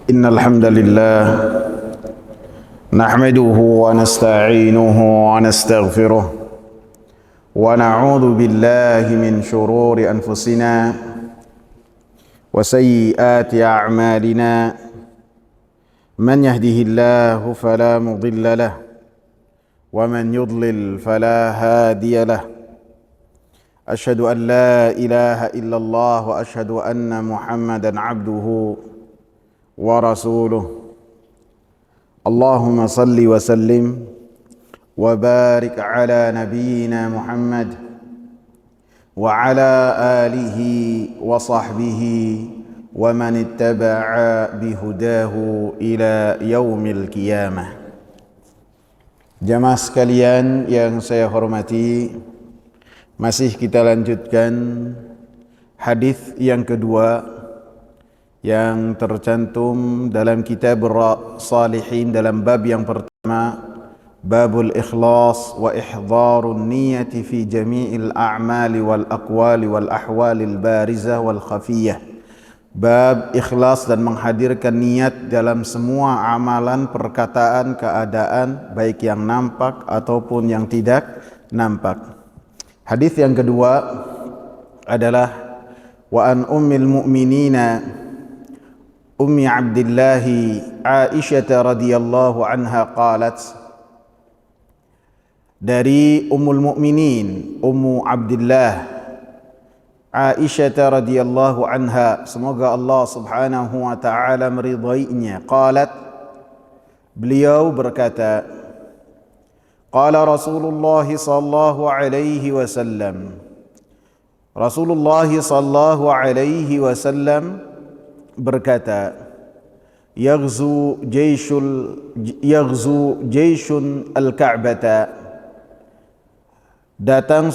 إن الحمد لله نحمده ونستعينه ونستغفره ونعوذ بالله من شرور أنفسنا وسيئات أعمالنا من يهده الله فلا مضل له ومن يضلل فلا هادي له أشهد أن لا إله إلا الله وأشهد أن محمدا عبده ورسوله اللهم صل وسلم وبارك على نبينا محمد وعلى آله وصحبه ومن اتبع بهداه إلى يوم القيامة. Jamaah sekalian yang saya hormati, masih kita lanjutkan hadis yang kedua yang tercantum dalam kitab Salihin dalam bab yang pertama, babul ikhlas wa ihdharun niyati fi jami'il a'mali wal aqwali wal ahwalil barizah wal khafiyah. Bab ikhlas dan menghadirkan niat dalam semua amalan, perkataan, keadaan, baik yang nampak ataupun yang tidak nampak. Hadis yang kedua adalah wa an ummil mu'minina ummi Abdullah Aisyah radhiyallahu anha qalat, dari Ummul Mukminin Ummu Abdullah Aisyah radhiyallahu anha, semoga Allah Subhanahu wa taala meridainya, qalat, beliau berkata, qala Rasulullah sallallahu alaihi wasallam, Rasulullah sallallahu alaihi wasallam berkata, yaghzu jayshun al-Ka'bata, datang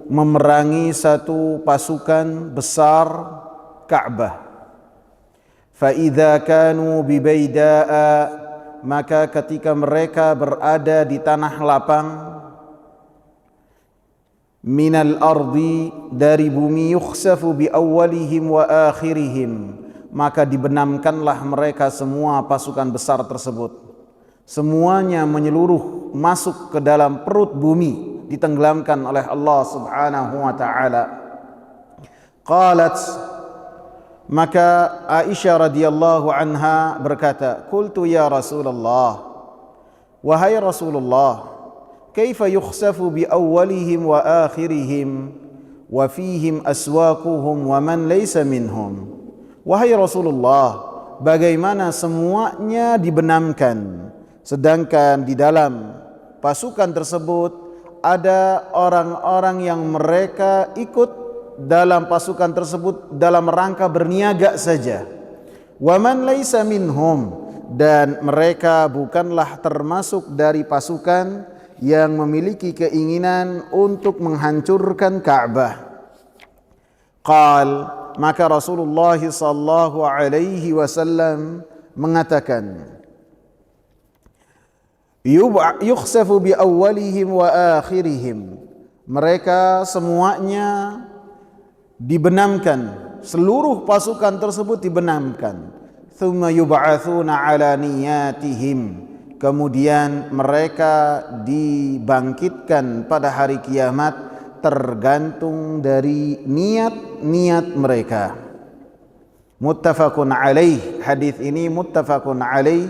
memerangi satu pasukan besar Ka'bah. Fa idza kanu bi Baidaa, maka ketika mereka berada di tanah lapang, minal ardi, dari bumi, yukhsafu bi awwalihim wa akhirihim, maka dibenamkanlah mereka semua pasukan besar tersebut. Semuanya menyeluruh masuk ke dalam perut bumi, ditenggelamkan oleh Allah Subhanahu wa taala. Qalat, maka Aisyah radhiyallahu anha berkata, qultu ya Rasulullah, wahai Rasulullah, kaifa yukhsafu bi awwalihim wa akhirihim wa fihim aswaquhum wa man laysa minhum. Wahai Rasulullah, bagaimana semuanya dibenamkan, sedangkan di dalam pasukan tersebut ada orang-orang yang mereka ikut dalam pasukan tersebut dalam rangka berniaga saja. Wa man laisa minhum, dan mereka bukanlah termasuk dari pasukan yang memiliki keinginan untuk menghancurkan Ka'bah. Qal, maka Rasulullah sallallahu alaihi wasallam mengatakan, yukhsafu bi awwalihim wa akhirihim, mereka semuanya dibenamkan, seluruh pasukan tersebut dibenamkan. Thumma yub'atsuna ala niyatihim, kemudian mereka dibangkitkan pada hari kiamat tergantung dari niat-niat mereka. Muttafaqun alaih, hadis ini muttafaqun alaih.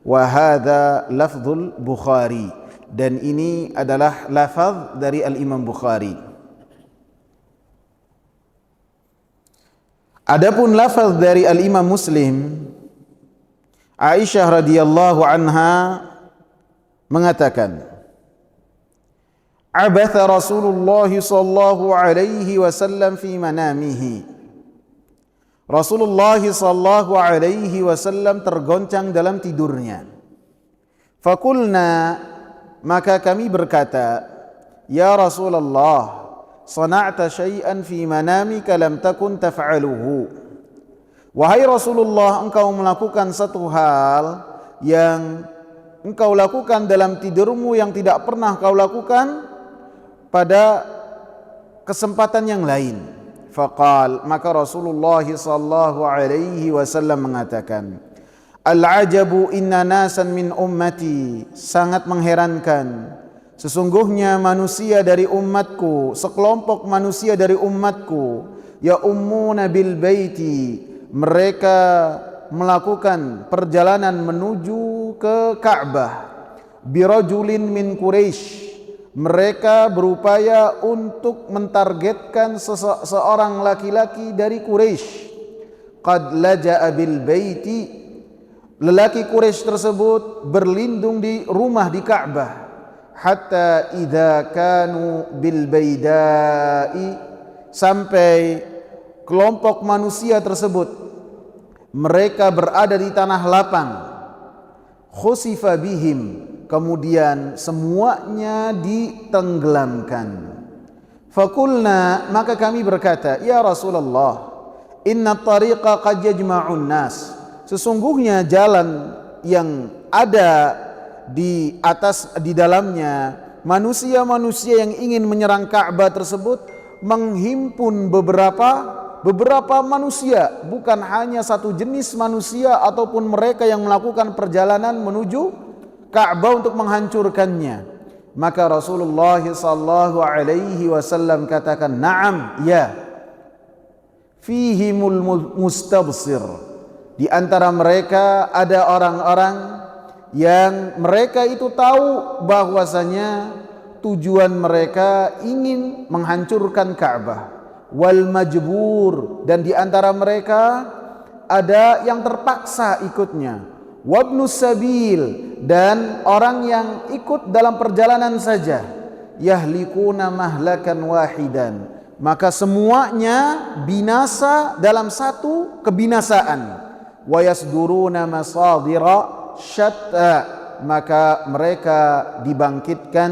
Wa hadza lafdzul Bukhari, dan ini adalah lafaz dari Al-Imam Bukhari. Adapun lafaz dari Al-Imam Muslim, Aisyah radhiyallahu anha mengatakan, abatha Rasulullah sallallahu alaihi wasallam fi manamihi, Rasulullah sallallahu alaihi wasallam tergoncang dalam tidurnya. Fakulna, maka kami berkata, ya Rasulullah, sana'ta syai'an fi manamika lam takun taf'aluhu. Wahai Rasulullah, engkau melakukan satu hal yang engkau lakukan dalam tidurmu yang tidak pernah kau lakukan pada kesempatan yang lain. Faqal, maka Rasulullah sallallahu alaihi wasallam mengatakan, Al-ajabu inna nasan min ummati, sangat mengherankan, sesungguhnya manusia dari umatku, sekelompok manusia dari umatku, ya ummuna bil baiti, mereka melakukan perjalanan menuju ke Ka'bah, birajulin min Quraisy, mereka berupaya untuk mentargetkan seorang laki-laki dari Quraisy. Qad laja'a bil baiti, lelaki Quraisy tersebut berlindung di rumah di Ka'bah. Hatta idza kanu bil baidai, sampai kelompok manusia tersebut mereka berada di tanah lapang. Khusifa bihim, kemudian semuanya ditenggelamkan. Fakulna, maka kami berkata, ya Rasulullah, inna tariqa qad yajma'un nas, sesungguhnya jalan yang ada di dalamnya manusia-manusia yang ingin menyerang Ka'bah tersebut menghimpun beberapa manusia, bukan hanya satu jenis manusia ataupun mereka yang melakukan perjalanan menuju Ka'bah untuk menghancurkannya. Maka Rasulullah sallallahu alaihi wasallam katakan, "Na'am, ya. Fihimul mustabsir." Di antara mereka ada orang-orang yang mereka itu tahu bahwasanya tujuan mereka ingin menghancurkan Ka'bah. Wal majbur, dan di antara mereka ada yang terpaksa ikutnya. Wabnus sabil, dan orang yang ikut dalam perjalanan saja. Yahlikuna mahlakan wahidan, maka semuanya binasa dalam satu kebinasaan. Wa yasduruna masadira syatta, maka mereka dibangkitkan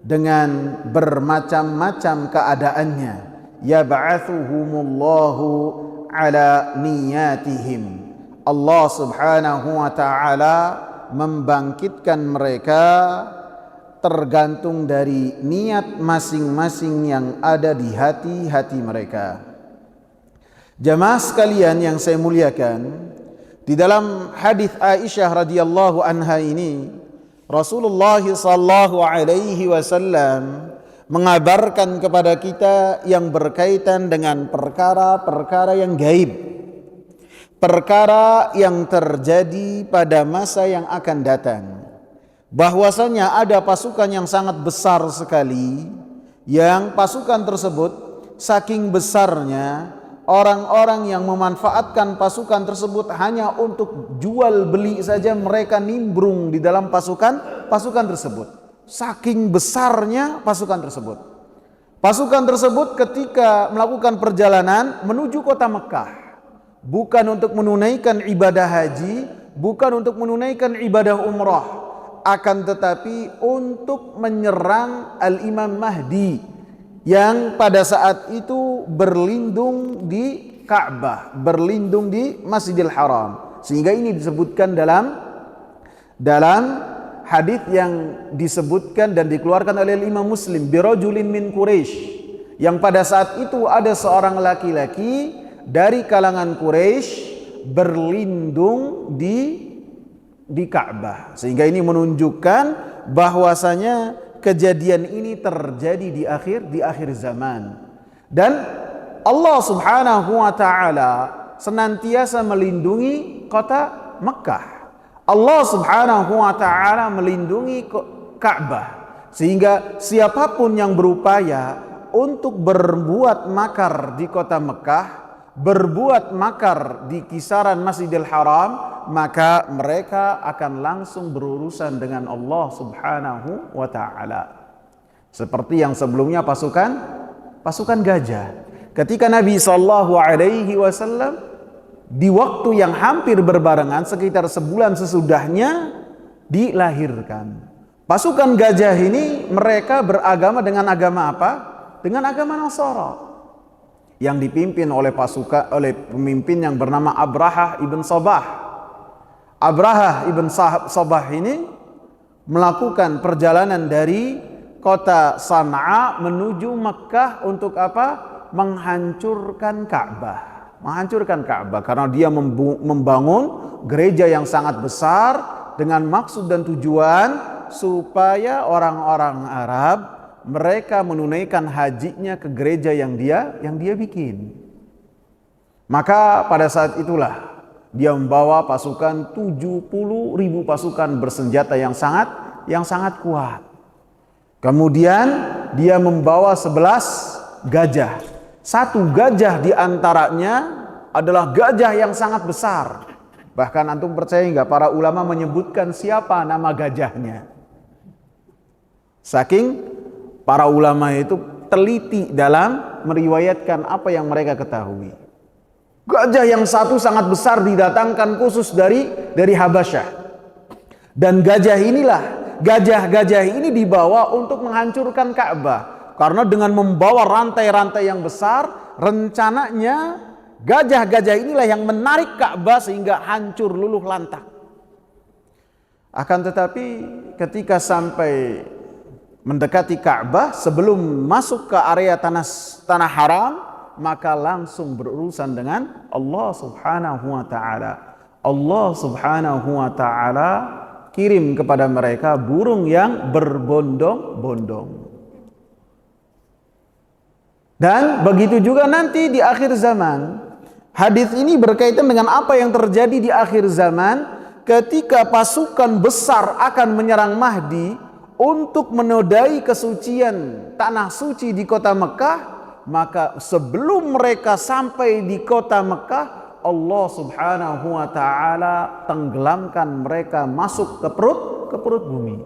dengan bermacam-macam keadaannya. Yab'athuhumullahu ala niyatihim, Allah subhanahu wa ta'ala membangkitkan mereka tergantung dari niat masing-masing yang ada di hati-hati mereka. Jamaah sekalian yang saya muliakan, di dalam hadis Aisyah radhiyallahu anha ini, Rasulullah sallallahu alaihi wasallam mengabarkan kepada kita yang berkaitan dengan perkara-perkara yang gaib, perkara yang terjadi pada masa yang akan datang. Bahwasanya ada pasukan yang sangat besar sekali, yang pasukan tersebut saking besarnya, orang-orang yang memanfaatkan pasukan tersebut hanya untuk jual beli saja, mereka nimbrung di dalam pasukan tersebut. Saking besarnya pasukan tersebut. Pasukan tersebut ketika melakukan perjalanan menuju kota Mekah, bukan untuk menunaikan ibadah haji, bukan untuk menunaikan ibadah umrah, akan tetapi untuk menyerang Al-Imam Mahdi yang pada saat itu berlindung di Ka'bah, berlindung di Masjidil Haram. Sehingga ini disebutkan dalam hadis yang disebutkan dan dikeluarkan oleh Imam Muslim, birajulin min Quraisy, yang pada saat itu ada seorang laki-laki dari kalangan Quraisy berlindung di Ka'bah. Sehingga ini menunjukkan bahwasanya kejadian ini terjadi di akhir zaman, dan Allah Subhanahu wa taala senantiasa melindungi kota Mekah. Allah Subhanahu wa taala melindungi Ka'bah, sehingga siapapun yang berupaya untuk berbuat makar di kota Mekah, berbuat makar di kisaran Masjidil Haram, maka mereka akan langsung berurusan dengan Allah Subhanahu wa taala. Seperti yang sebelumnya pasukan gajah. Ketika Nabi sallallahu alaihi wasallam di waktu yang hampir berbarengan, sekitar sebulan sesudahnya dilahirkan. Pasukan gajah ini mereka beragama dengan agama apa? Dengan agama Nasara, yang dipimpin oleh pemimpin yang bernama Abrahah ibn Sabah. Abrahah ibn Sabah ini melakukan perjalanan dari kota Sana'a menuju Mekah untuk apa? Menghancurkan Ka'bah. Karena dia membangun gereja yang sangat besar dengan maksud dan tujuan supaya orang-orang Arab mereka menunaikan hajinya ke gereja yang dia bikin. Maka pada saat itulah dia membawa pasukan 70.000 pasukan bersenjata yang sangat kuat. Kemudian dia membawa 11 gajah. Satu gajah di antaranya adalah gajah yang sangat besar. Bahkan antum percaya nggak, para ulama menyebutkan siapa nama gajahnya. Saking para ulama itu teliti dalam meriwayatkan apa yang mereka ketahui. Gajah yang satu sangat besar didatangkan khusus dari Habasyah. Dan gajah ini dibawa untuk menghancurkan Ka'bah. Karena dengan membawa rantai-rantai yang besar, rencananya gajah-gajah inilah yang menarik Ka'bah sehingga hancur luluh lantak. Akan tetapi ketika sampai mendekati Ka'bah, sebelum masuk ke area tanah haram, maka langsung berurusan dengan Allah Subhanahu wa taala. Allah Subhanahu wa taala kirim kepada mereka burung yang berbondong-bondong. Dan begitu juga nanti di akhir zaman. Hadis ini berkaitan dengan apa yang terjadi di akhir zaman ketika pasukan besar akan menyerang Mahdi untuk menodai kesucian tanah suci di kota Mekah. Maka sebelum mereka sampai di kota Mekah, Allah Subhanahu wa taala tenggelamkan mereka masuk ke perut bumi.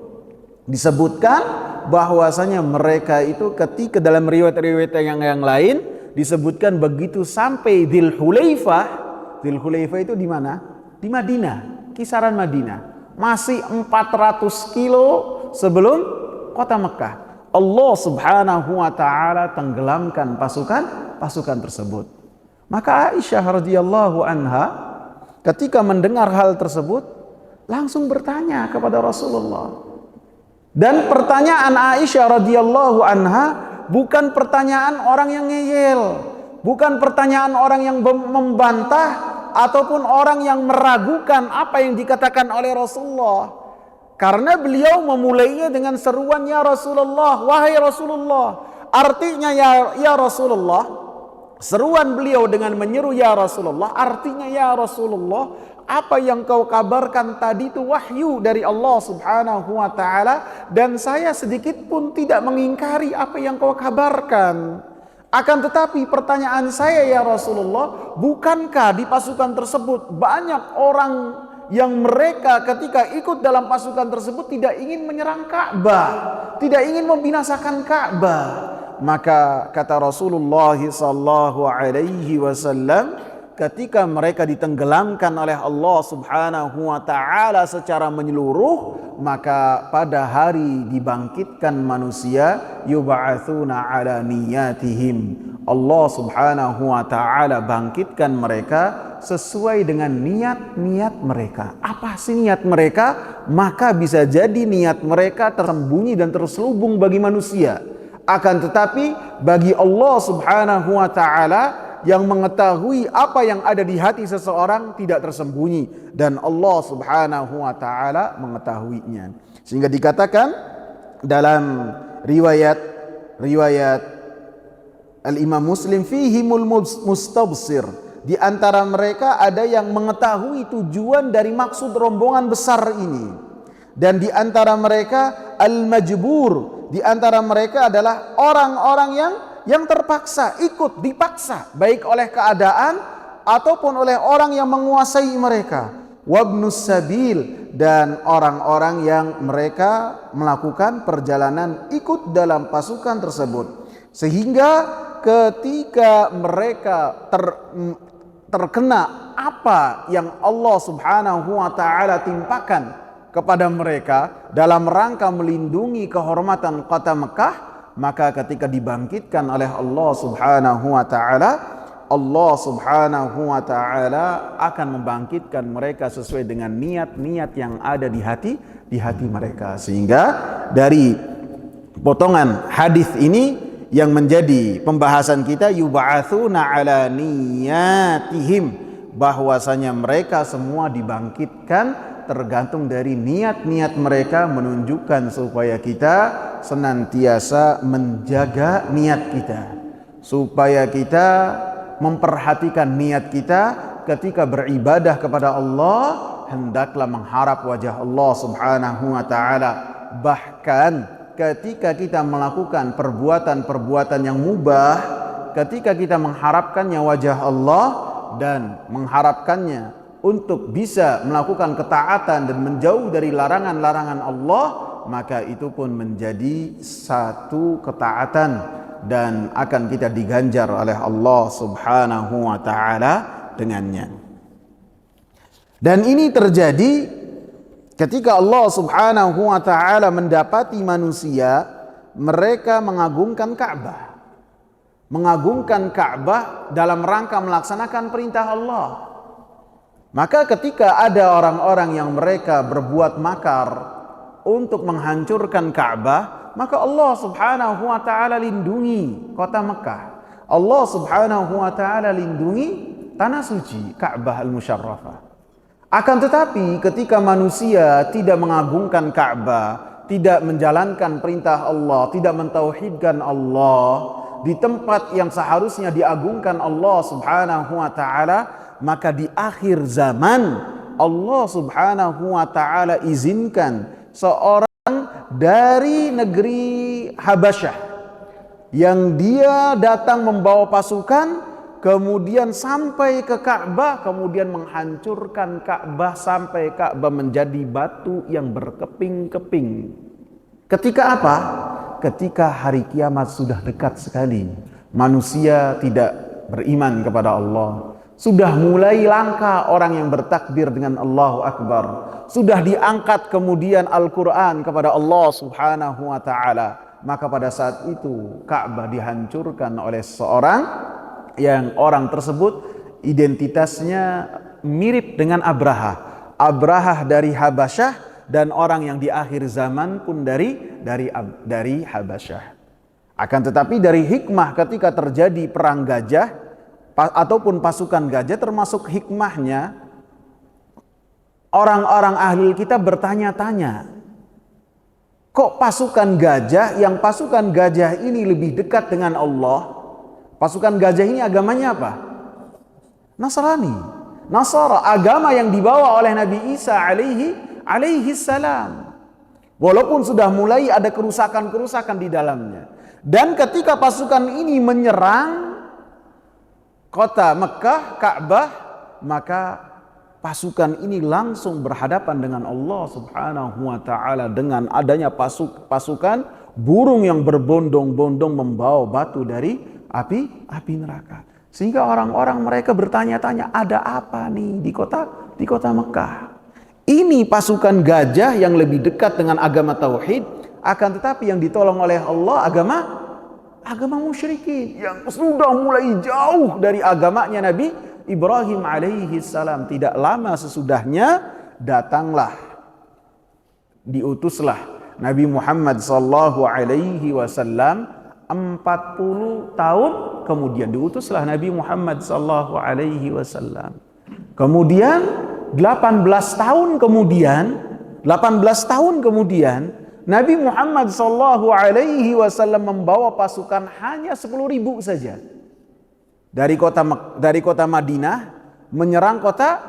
Disebutkan bahwasanya mereka itu ketika dalam riwayat-riwayat yang lain disebutkan begitu sampai Dzul Hulaifah itu di mana? Di Madinah, kisaran Madinah. Masih 400 kilo sebelum kota Mekah. Allah Subhanahu wa taala tenggelamkan pasukan tersebut. Maka Aisyah radhiyallahu anha ketika mendengar hal tersebut langsung bertanya kepada Rasulullah. Dan pertanyaan Aisyah radhiyallahu anha bukan pertanyaan orang yang ngeyel, bukan pertanyaan orang yang membantah ataupun orang yang meragukan apa yang dikatakan oleh Rasulullah. Karena beliau memulainya dengan seruan, ya Rasulullah, wahai Rasulullah. Artinya ya Rasulullah, seruan beliau dengan menyeru ya Rasulullah, artinya ya Rasulullah, apa yang kau kabarkan tadi itu wahyu dari Allah Subhanahu wa taala, dan saya sedikit pun tidak mengingkari apa yang kau kabarkan. Akan tetapi pertanyaan saya ya Rasulullah, bukankah di pasukan tersebut banyak orang yang mereka ketika ikut dalam pasukan tersebut tidak ingin menyerang Ka'bah, tidak ingin membinasakan Ka'bah? Maka kata Rasulullah sallallahu alaihi wasallam, ketika mereka ditenggelamkan oleh Allah Subhanahu wa taala secara menyeluruh, maka pada hari dibangkitkan manusia, yub'atsuna ala niyatihim. Allah Subhanahu wa taala bangkitkan mereka sesuai dengan niat-niat mereka. Apa sih niat mereka? Maka bisa jadi niat mereka tersembunyi dan terselubung bagi manusia. Akan tetapi bagi Allah Subhanahu wa taala yang mengetahui apa yang ada di hati seseorang tidak tersembunyi, dan Allah Subhanahu wa taala mengetahuinya. Sehingga dikatakan dalam riwayat Al-Imam Muslim, fihimul mustabsir, di antara mereka ada yang mengetahui tujuan dari maksud rombongan besar ini, dan di antara mereka al-majbur, di antara mereka adalah orang-orang yang terpaksa, dipaksa baik oleh keadaan ataupun oleh orang yang menguasai mereka, wabnus sabil, dan orang-orang yang mereka melakukan perjalanan ikut dalam pasukan tersebut. Sehingga ketika mereka terkena apa yang Allah Subhanahu wa taala timpakan kepada mereka dalam rangka melindungi kehormatan kota Mekah, maka ketika dibangkitkan oleh Allah Subhanahu wa taala, Allah Subhanahu wa taala akan membangkitkan mereka sesuai dengan niat-niat yang ada di hati mereka. Sehingga dari potongan hadis ini yang menjadi pembahasan kita, yub'atsuna ala niyatihim, bahwasanya mereka semua dibangkitkan tergantung dari niat-niat mereka, menunjukkan supaya kita senantiasa menjaga niat kita, supaya kita memperhatikan niat kita ketika beribadah kepada Allah, hendaklah mengharap wajah Allah Subhanahu wa taala. Bahkan ketika kita melakukan perbuatan-perbuatan yang mubah, ketika kita mengharapkannya wajah Allah dan mengharapkannya untuk bisa melakukan ketaatan dan menjauh dari larangan-larangan Allah, maka itu pun menjadi satu ketaatan dan akan kita diganjar oleh Allah Subhanahu wa taala dengannya. Dan ini terjadi ketika Allah Subhanahu wa taala mendapati manusia mereka mengagungkan Ka'bah. Mengagungkan Ka'bah dalam rangka melaksanakan perintah Allah. Maka ketika ada orang-orang yang mereka berbuat makar untuk menghancurkan Ka'bah, maka Allah Subhanahu wa taala lindungi kota Mekah. Allah Subhanahu wa taala lindungi tanah suci Ka'bah al-Musyarrafah. Akan tetapi ketika manusia tidak mengagungkan Ka'bah, tidak menjalankan perintah Allah, tidak mentauhidkan Allah di tempat yang seharusnya diagungkan Allah Subhanahu wa taala, maka di akhir zaman Allah Subhanahu wa taala izinkan seorang dari negeri Habasyah yang dia datang membawa pasukan, kemudian sampai ke Ka'bah, kemudian menghancurkan Ka'bah sampai Ka'bah menjadi batu yang berkeping-keping. Ketika apa? Ketika hari kiamat sudah dekat sekali, manusia tidak beriman kepada Allah. Sudah mulai langka orang yang bertakbir dengan Allahu Akbar. Sudah diangkat kemudian Al-Quran kepada Allah Subhanahu wa ta'ala. Maka pada saat itu Ka'bah dihancurkan oleh seorang yang orang tersebut identitasnya mirip dengan Abraha. Abraha dari Habasyah dan orang yang di akhir zaman pun dari Habasyah. Akan tetapi dari hikmah ketika terjadi perang gajah ataupun pasukan gajah, termasuk hikmahnya orang-orang ahli kita bertanya-tanya, kok pasukan gajah ini lebih dekat dengan Allah? Pasukan gajah ini agamanya apa? Nasara, agama yang dibawa oleh Nabi Isa alaihi salam. Walaupun sudah mulai ada kerusakan-kerusakan di dalamnya. Dan ketika pasukan ini menyerang kota Mekah, Ka'bah, maka pasukan ini langsung berhadapan dengan Allah Subhanahu wa taala dengan adanya pasukan burung yang berbondong-bondong membawa batu dari api neraka. Sehingga orang-orang mereka bertanya-tanya, ada apa nih di kota Mekah? Ini pasukan gajah yang lebih dekat dengan agama tauhid, akan tetapi yang ditolong oleh Allah agama musyrikin yang sudah mulai jauh dari agamanya Nabi Ibrahim alaihi salam. Tidak lama sesudahnya diutuslah Nabi Muhammad sallallahu alaihi wasallam. 40 tahun kemudian diutuslah Nabi Muhammad sallallahu alaihi wasallam. Kemudian 18 tahun kemudian Nabi Muhammad sallallahu alaihi wasallam membawa pasukan hanya 10.000 saja. Dari kota Madinah menyerang kota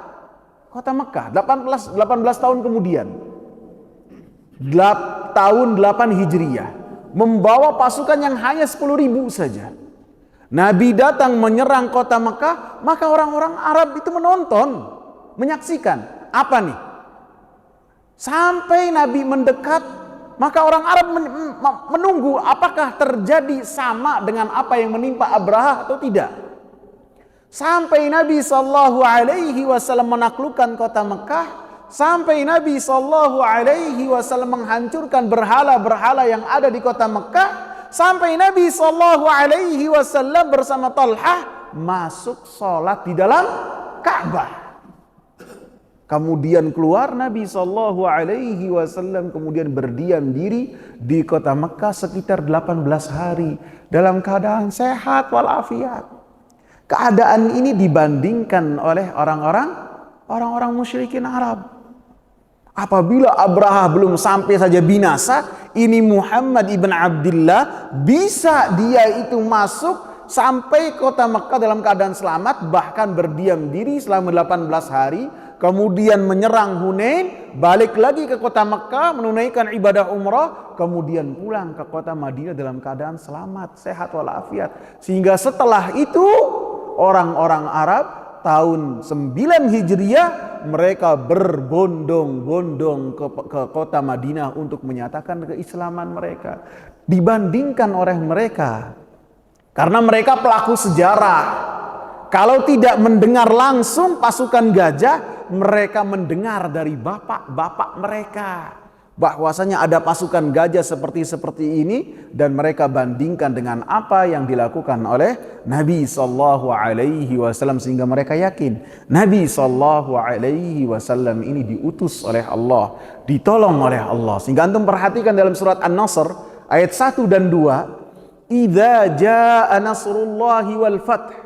Mekah 18 tahun kemudian. Tahun 8 Hijriyah membawa pasukan yang hanya 10.000 saja. Nabi datang menyerang kota Mekah, maka orang-orang Arab itu menonton, menyaksikan. Apa nih? Sampai Nabi mendekat, maka orang Arab menunggu apakah terjadi sama dengan apa yang menimpa Abraha atau tidak. Sampai Nabi sallallahu alaihi wasallam menaklukkan kota Mekah, sampai Nabi sallallahu alaihi wasallam menghancurkan berhala-berhala yang ada di kota Mekah, sampai Nabi sallallahu alaihi wasallam bersama Talhah masuk sholat di dalam Ka'bah. Kemudian keluar Nabi sallallahu alaihi wasallam, kemudian berdiam diri di kota Mekah sekitar 18 hari dalam keadaan sehat walafiat. keadaan ini dibandingkan oleh orang-orang musyrikin Arab. Apabila Abraha belum sampai saja binasa, ini Muhammad ibn Abdullah bisa dia itu masuk sampai kota Mekah dalam keadaan selamat, bahkan berdiam diri selama 18 hari, kemudian menyerang Hunain, balik lagi ke kota Mekah menunaikan ibadah umrah, kemudian pulang ke kota Madinah dalam keadaan selamat, sehat walafiat. Sehingga setelah itu orang-orang Arab tahun 9 Hijriah mereka berbondong-bondong ke kota Madinah untuk menyatakan keislaman mereka, dibandingkan oleh mereka. Karena mereka pelaku sejarah. Kalau tidak mendengar langsung pasukan gajah, mereka mendengar dari bapak-bapak mereka bahwasanya ada pasukan gajah seperti ini, dan mereka bandingkan dengan apa yang dilakukan oleh Nabi sallallahu alaihi wasallam, sehingga mereka yakin Nabi sallallahu alaihi wasallam ini diutus oleh Allah, ditolong oleh Allah. Sehingga antum perhatikan dalam surat An-Nasr ayat 1 dan 2, idza jaa nasrullahi wal fath,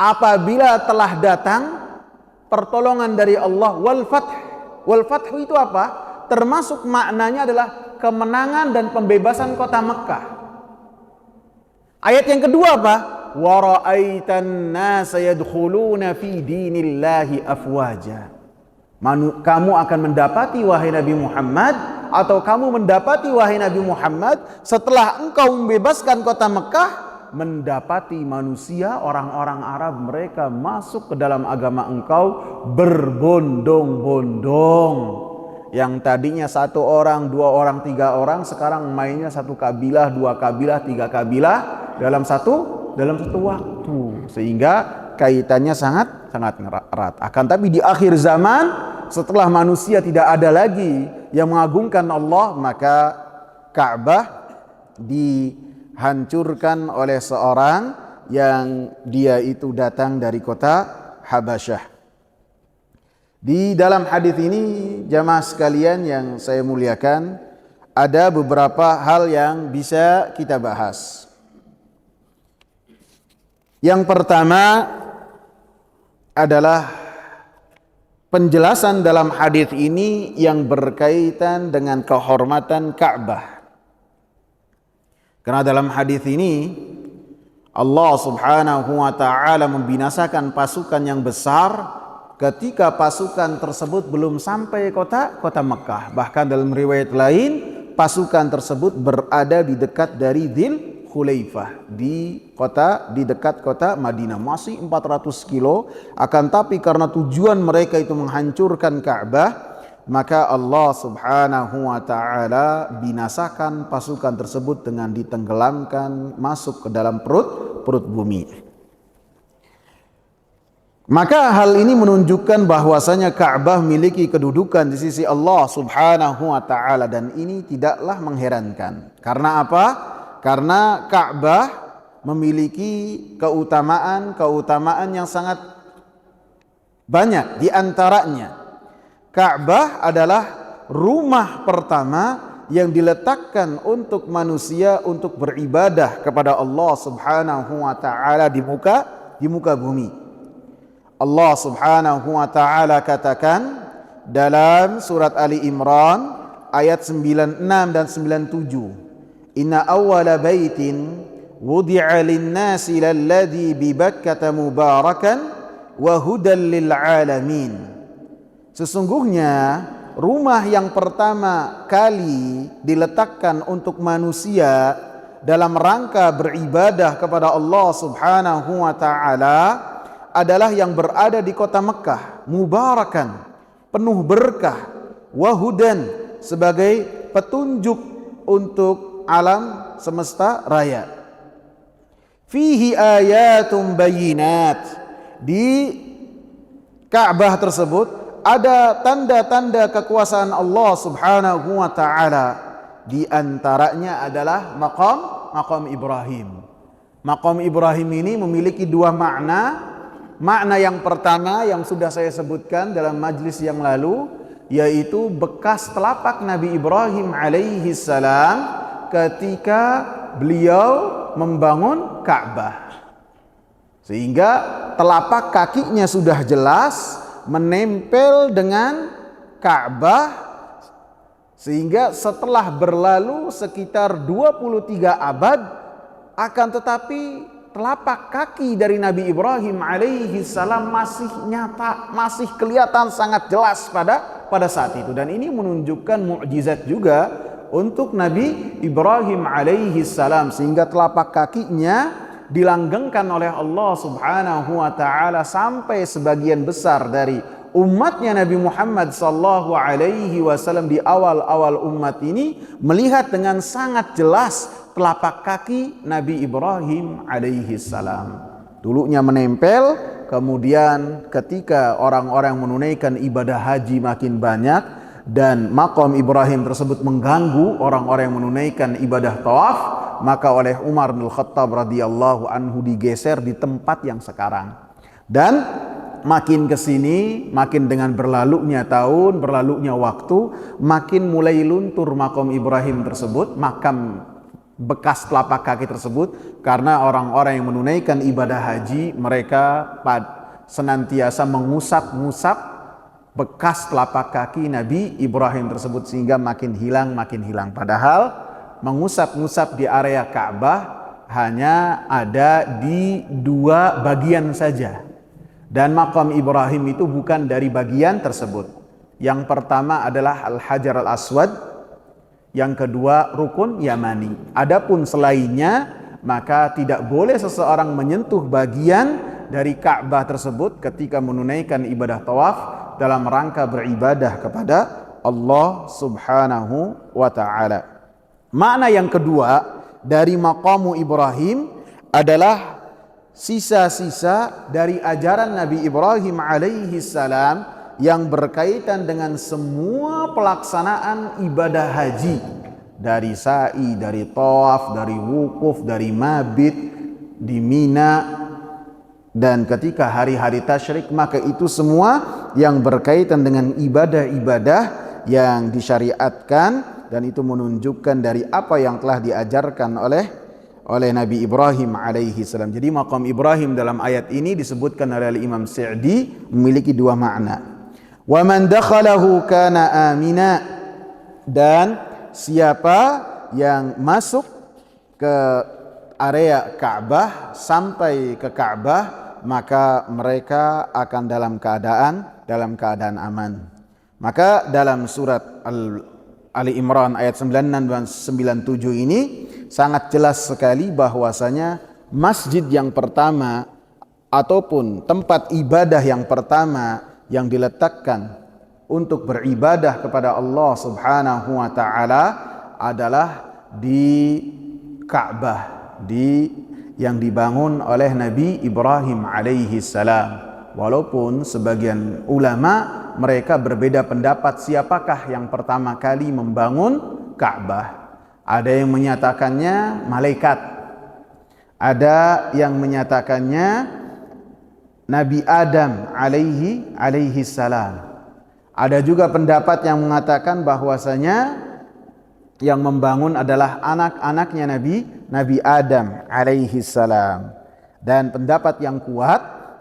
apabila telah datang pertolongan dari Allah, wal fath. Wal fathu itu apa? Termasuk maknanya adalah kemenangan dan pembebasan kota Mekah. Ayat yang kedua apa? Wa ra'aitan nasa yadkhuluna fi dinillahi afwaja. Kamu akan mendapati wahai Nabi Muhammad, atau kamu mendapati wahai Nabi Muhammad, setelah engkau membebaskan kota Mekah, mendapati manusia, orang-orang Arab, mereka masuk ke dalam agama engkau berbondong-bondong. Yang tadinya 1 orang, 2 orang, 3 orang, sekarang mainnya 1 kabilah, 2 kabilah, 3 kabilah dalam satu waktu. Sehingga kaitannya sangat erat. Akan tapi di akhir zaman, setelah manusia tidak ada lagi yang mengagungkan Allah, maka Ka'bah dihancurkan oleh seorang yang dia itu datang dari kota Habasyah. Di dalam hadis ini, jamaah sekalian yang saya muliakan, ada beberapa hal yang bisa kita bahas. Yang pertama adalah penjelasan dalam hadis ini yang berkaitan dengan kehormatan Ka'bah. Karena dalam hadis ini Allah Subhanahu wa taala membinasakan pasukan yang besar ketika pasukan tersebut belum sampai kota Mekah. Bahkan dalam riwayat lain, pasukan tersebut berada di dekat dari Dzul Khulaifah, di dekat kota Madinah, masih 400 kilo. Akan tapi karena tujuan mereka itu menghancurkan Ka'bah, maka Allah Subhanahu wa taala binasakan pasukan tersebut dengan ditenggelamkan masuk ke dalam perut bumi. Maka hal ini menunjukkan bahwasanya Ka'bah memiliki kedudukan di sisi Allah Subhanahu wa taala, dan ini tidaklah mengherankan. Karena apa? Karena Ka'bah memiliki keutamaan yang sangat banyak. Di antaranya, Ka'bah adalah rumah pertama yang diletakkan untuk manusia untuk beribadah kepada Allah Subhanahu wa taala di muka bumi. Allah Subhanahu wa taala katakan dalam surat Ali Imran ayat 96 dan 97, Inna awwala baitin wudi'a lin-nasi lalladzi bi Bakkah mubarakan wa hudan lil alamin. Sesungguhnya rumah yang pertama kali diletakkan untuk manusia dalam rangka beribadah kepada Allah Subhanahu wa taala adalah yang berada di kota Mekah, mubarakan, penuh berkah, wahudan, sebagai petunjuk untuk alam semesta raya. Fihi ayatum bayinat, di Ka'bah tersebut ada tanda-tanda kekuasaan Allah Subhanahu wa taala. Di antaranya adalah maqam Ibrahim. Maqam Ibrahim ini memiliki 2 makna. Makna yang pertama yang sudah saya sebutkan dalam majlis yang lalu, yaitu bekas telapak Nabi Ibrahim alaihi salam ketika beliau membangun Ka'bah. Sehingga telapak kakinya sudah jelas menempel dengan Ka'bah, sehingga setelah berlalu sekitar 23 abad, akan tetapi telapak kaki dari Nabi Ibrahim alaihi salam masih nyata, masih kelihatan sangat jelas pada saat itu. Dan ini menunjukkan mukjizat juga untuk Nabi Ibrahim alaihi salam, sehingga telapak kakinya dilanggengkan oleh Allah Subhanahu wa taala sampai sebagian besar dari umatnya Nabi Muhammad sallallahu alaihi wasallam di awal-awal umat ini melihat dengan sangat jelas telapak kaki Nabi Ibrahim alaihi salam. Dulunya menempel, kemudian ketika orang-orang menunaikan ibadah haji makin banyak dan maqam Ibrahim tersebut mengganggu orang-orang yang menunaikan ibadah tawaf, maka oleh Umar bin Khattab radhiyallahu anhu digeser di tempat yang sekarang. Dan makin kesini, makin dengan berlalunya tahun, berlalunya waktu, makin mulai luntur makam Ibrahim tersebut, makam bekas telapak kaki tersebut, karena orang-orang yang menunaikan ibadah haji mereka senantiasa mengusap-ngusap bekas telapak kaki Nabi Ibrahim tersebut, sehingga makin hilang. Padahal mengusap-ngusap di area Ka'bah hanya ada di 2 bagian saja, dan makam Ibrahim itu bukan dari bagian tersebut. Yang pertama adalah Al-Hajar Al-Aswad, yang kedua Rukun Yamani. Adapun selainnya, maka tidak boleh seseorang menyentuh bagian dari Ka'bah tersebut ketika menunaikan ibadah tawaf dalam rangka beribadah kepada Allah Subhanahu wa ta'ala. Makna yang kedua dari maqamu Ibrahim adalah sisa-sisa dari ajaran Nabi Ibrahim alaihi salam yang berkaitan dengan semua pelaksanaan ibadah haji, dari sa'i, dari tawaf, dari wukuf, dari mabit di Mina, dan ketika hari-hari tasyrik. Maka itu semua yang berkaitan dengan ibadah-ibadah yang disyariatkan, dan itu menunjukkan dari apa yang telah diajarkan oleh Nabi Ibrahim alaihi salam. Jadi maqam Ibrahim dalam ayat ini disebutkan oleh Imam Sa'di memiliki 2 makna. Wa man dakhalahu kana amina, dan siapa yang masuk ke area Ka'bah, sampai ke Ka'bah, maka mereka akan dalam keadaan aman. Maka dalam surat Ali Imran ayat 96 dan 97 ini sangat jelas sekali bahwasanya masjid yang pertama ataupun tempat ibadah yang pertama yang diletakkan untuk beribadah kepada Allah Subhanahu wa taala adalah di Ka'bah, yang dibangun oleh Nabi Ibrahim alaihi salam. Walaupun sebagian ulama mereka berbeda pendapat siapakah yang pertama kali membangun Ka'bah. Ada yang menyatakannya malaikat, ada yang menyatakannya Nabi Adam alaihi salam. Ada juga pendapat yang mengatakan bahwasanya yang membangun adalah anak-anaknya Nabi Adam alaihi salam. Dan pendapat yang kuat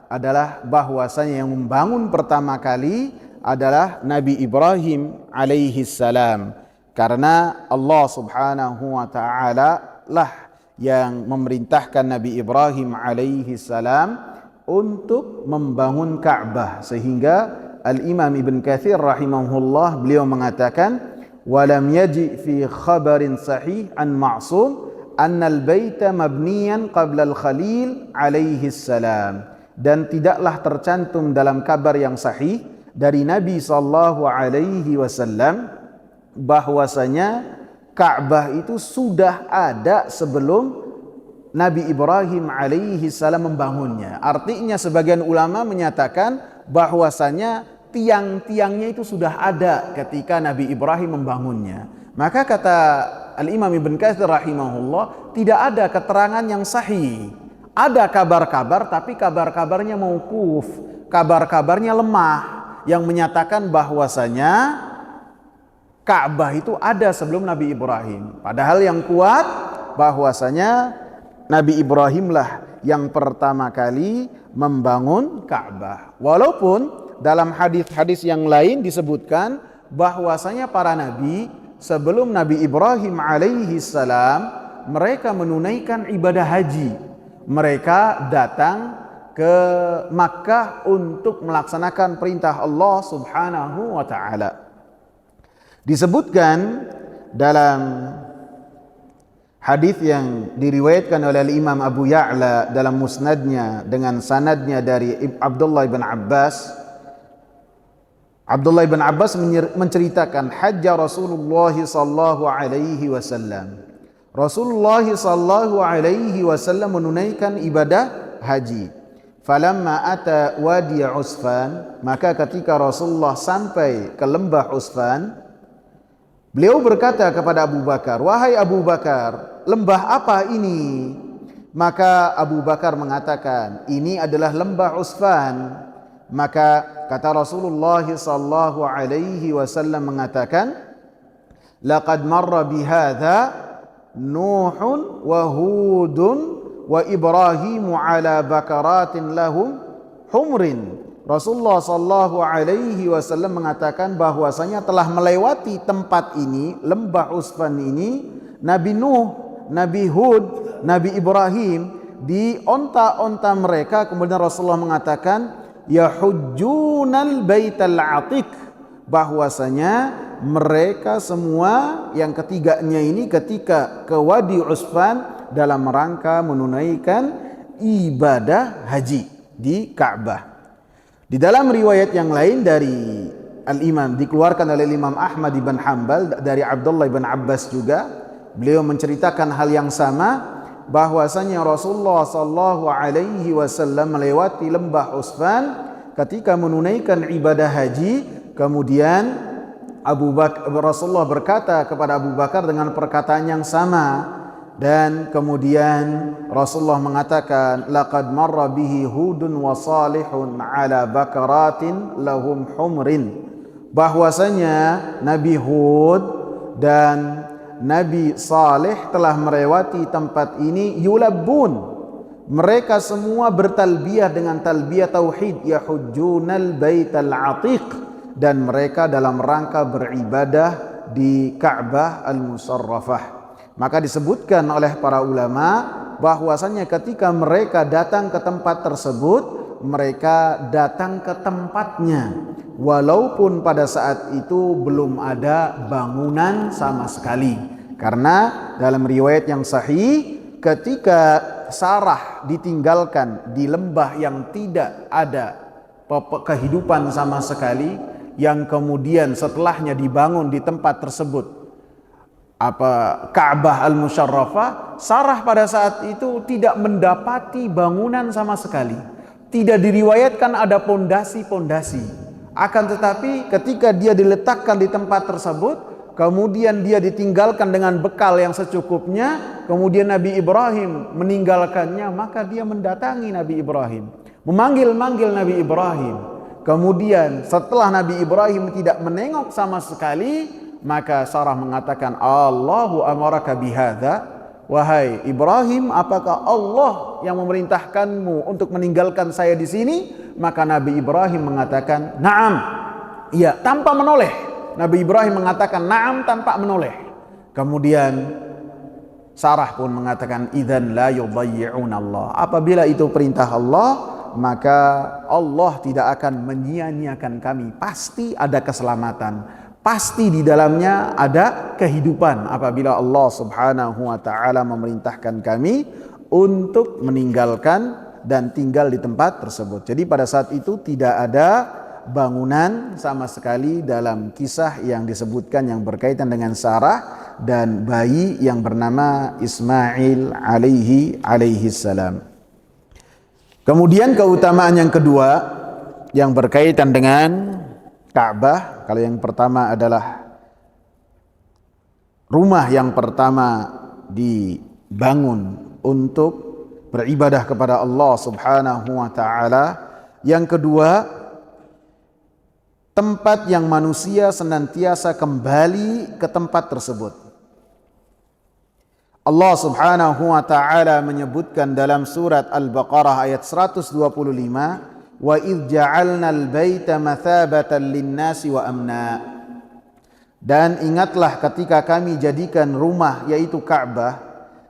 adalah bahwasanya yang membangun pertama kali adalah Nabi Ibrahim alaihi salam, karena Allah Subhanahu wa taala lah yang memerintahkan Nabi Ibrahim alaihi salam untuk membangun Ka'bah. Sehingga Al-Imam Ibn Katsir rahimahullah beliau mengatakan, walam yaji fi khabarin sahih an ma'sum annal baita mabniyan qabla al-Khalil alaihi salam, dan tidaklah tercantum dalam kabar yang sahih dari Nabi sallallahu alaihi wasallam bahwasanya Ka'bah itu sudah ada sebelum Nabi Ibrahim alaihi salam membangunnya. Artinya sebagian ulama menyatakan bahwasanya tiang-tiangnya itu sudah ada ketika Nabi Ibrahim membangunnya. Maka kata Al-Imam Ibn Katsir rahimahullah, tidak ada keterangan yang sahih. Ada kabar-kabar, tapi kabar-kabarnya mauquf, kabar-kabarnya lemah, yang menyatakan bahwasanya Ka'bah itu ada sebelum Nabi Ibrahim. Padahal yang kuat bahwasanya Nabi Ibrahim lah yang pertama kali membangun Ka'bah. Walaupun dalam hadis-hadis yang lain disebutkan bahwasanya para nabi sebelum Nabi Ibrahim alaihi salam mereka menunaikan ibadah haji. Mereka datang ke Makkah untuk melaksanakan perintah Allah Subhanahu wa taala. Disebutkan dalam hadis yang diriwayatkan oleh Imam Abu Ya'la dalam musnadnya dengan sanadnya dari Abdullah bin Abbas. Abdullah bin Abbas menceritakan hajja Rasulullah sallallahu alaihi wasallam. Rasulullah sallallahu alaihi wasallam menunaikan ibadah haji. Falamma ata wadi Usfan, maka ketika Rasulullah sampai ke lembah Usfan, beliau berkata kepada Abu Bakar, "Wahai Abu Bakar, lembah apa ini?" Maka Abu Bakar mengatakan, "Ini adalah lembah Usfan." Maka kata Rasulullah sallallahu alaihi wasallam mengatakan, "Laqad marra bihadza Nuhun wa Hudun wa Ibrahimu ala bakaratin lahum humrin." Rasulullah sallallahu alaihi wasallam mengatakan bahwasanya telah melewati tempat ini, lembah Usfan ini, Nabi Nuh, Nabi Hud, Nabi Ibrahim di onta-onta mereka. Kemudian Rasulullah mengatakan yahujjunal baital atiq, bahwasanya mereka semua yang ketiganya ini ketika ke Wadi Usfan dalam rangka menunaikan ibadah haji di Ka'bah. Di dalam riwayat yang lain dari Al-Imam, dikeluarkan oleh Imam Ahmad ibn Hanbal dari Abdullah ibn Abbas juga, beliau menceritakan hal yang sama, bahwasanya Rasulullah sallallahu alaihi wasallam melewati lembah Usfan ketika menunaikan ibadah haji. Kemudian Rasulullah berkata kepada Abu Bakar dengan perkataan yang sama, dan kemudian Rasulullah mengatakan laqad marra bihi Hudun wa Salihun ala bakaratin lahum humrin, bahwasanya Nabi Hud dan Nabi Saleh telah melewati tempat ini. Yulabbun, mereka semua bertalbiyah dengan talbiyah tauhid, yahujjunal baital atiq, dan mereka dalam rangka beribadah di Ka'bah al-Musarrafah. Maka disebutkan oleh para ulama bahwasanya ketika mereka datang ke tempat tersebut, mereka datang ke tempatnya walaupun pada saat itu belum ada bangunan sama sekali. Karena dalam riwayat yang sahih, ketika Sarah ditinggalkan di lembah yang tidak ada kehidupan sama sekali, yang kemudian setelahnya dibangun di tempat tersebut Ka'bah al-Musharrafah, Sarah pada saat itu tidak mendapati bangunan sama sekali. Tidak diriwayatkan ada pondasi-pondasi. Akan tetapi ketika dia diletakkan di tempat tersebut, kemudian dia ditinggalkan dengan bekal yang secukupnya, kemudian Nabi Ibrahim meninggalkannya, maka dia mendatangi Nabi Ibrahim, memanggil-manggil Nabi Ibrahim. Kemudian setelah Nabi Ibrahim tidak menengok sama sekali, maka Sarah mengatakan, Allahu amaraka bihadza, wahai Ibrahim, apakah Allah yang memerintahkanmu untuk meninggalkan saya di sini? Maka Nabi Ibrahim mengatakan, na'am, iya, tanpa menoleh. Nabi Ibrahim mengatakan na'am tanpa menoleh. Kemudian Sarah pun mengatakan, idzan la yudayyi'una Allah, apabila itu perintah Allah, maka Allah tidak akan menyia-nyiakan kami, pasti ada keselamatan, pasti di dalamnya ada kehidupan apabila Allah Subhanahu wa taala memerintahkan kami untuk meninggalkan dan tinggal di tempat tersebut. Jadi pada saat itu tidak ada bangunan sama sekali dalam kisah yang disebutkan yang berkaitan dengan Sarah dan bayi yang bernama Ismail alaihi salam. Kemudian keutamaan yang kedua yang berkaitan dengan Ka'bah, kalau yang pertama adalah rumah yang pertama dibangun untuk beribadah kepada Allah Subhanahu wa taala. Yang kedua, tempat yang manusia senantiasa kembali ke tempat tersebut. Allah Subhanahu wa taala menyebutkan dalam surat Al-Baqarah ayat 125, wa idz ja'alnal baita mathabatan lin-nasi wa amna. Dan ingatlah ketika kami jadikan rumah yaitu Ka'bah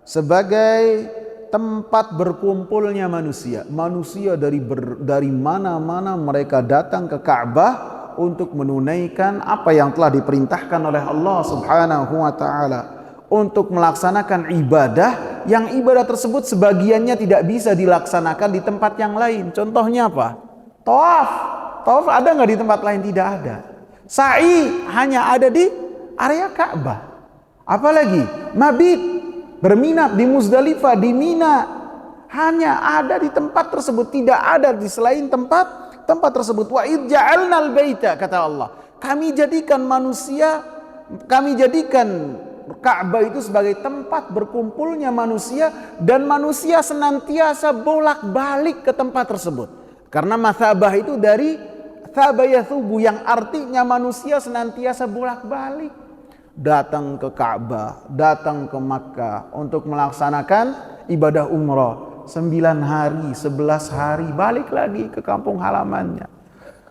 sebagai tempat berkumpulnya manusia. Manusia dari mana-mana mereka datang ke Ka'bah untuk menunaikan apa yang telah diperintahkan oleh Allah Subhanahu wa taala, untuk melaksanakan ibadah yang ibadah tersebut sebagiannya tidak bisa dilaksanakan di tempat yang lain. Contohnya apa? Tawaf. Tawaf ada nggak di tempat lain? Tidak ada. Sa'i hanya ada di area Ka'bah. Apalagi mabit, berminat di Muzdalifah, di Mina, hanya ada di tempat tersebut, tidak ada di selain tempat tersebut. Wa idz ja'alnal baita, kata Allah, kami jadikan Ka'bah itu sebagai tempat berkumpulnya manusia, dan manusia senantiasa bolak-balik ke tempat tersebut. Karena mathabah itu dari thaba yathubu, yang artinya manusia senantiasa bolak-balik datang ke Ka'bah, datang ke Makkah untuk melaksanakan ibadah umrah. 9 hari, 11 hari, balik lagi ke kampung halamannya.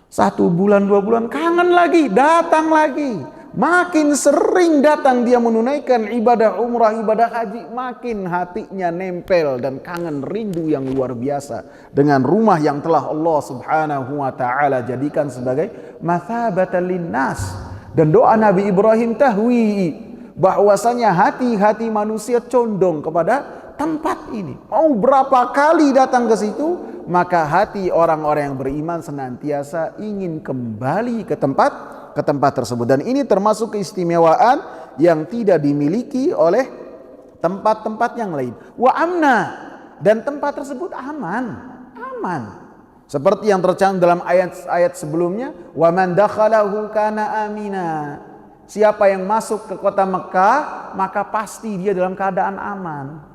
1 bulan, 2 bulan, kangen lagi, datang lagi. Makin sering datang dia menunaikan ibadah umrah, ibadah haji, makin hatinya nempel dan kangen, rindu yang luar biasa dengan rumah yang telah Allah Subhanahu wa taala jadikan sebagai mathabatan linnas. Dan doa Nabi Ibrahim tahwi, bahwasanya hati-hati manusia condong kepada tempat ini. Mau berapa kali datang ke situ, maka hati orang-orang yang beriman senantiasa ingin kembali ke tempat tersebut. Dan ini termasuk keistimewaan yang tidak dimiliki oleh tempat-tempat yang lain. Wa amna, dan tempat tersebut aman. Seperti yang tercantum dalam ayat-ayat sebelumnya, wa man dakhalahu kana amina. Siapa yang masuk ke kota Mekah, maka pasti dia dalam keadaan aman.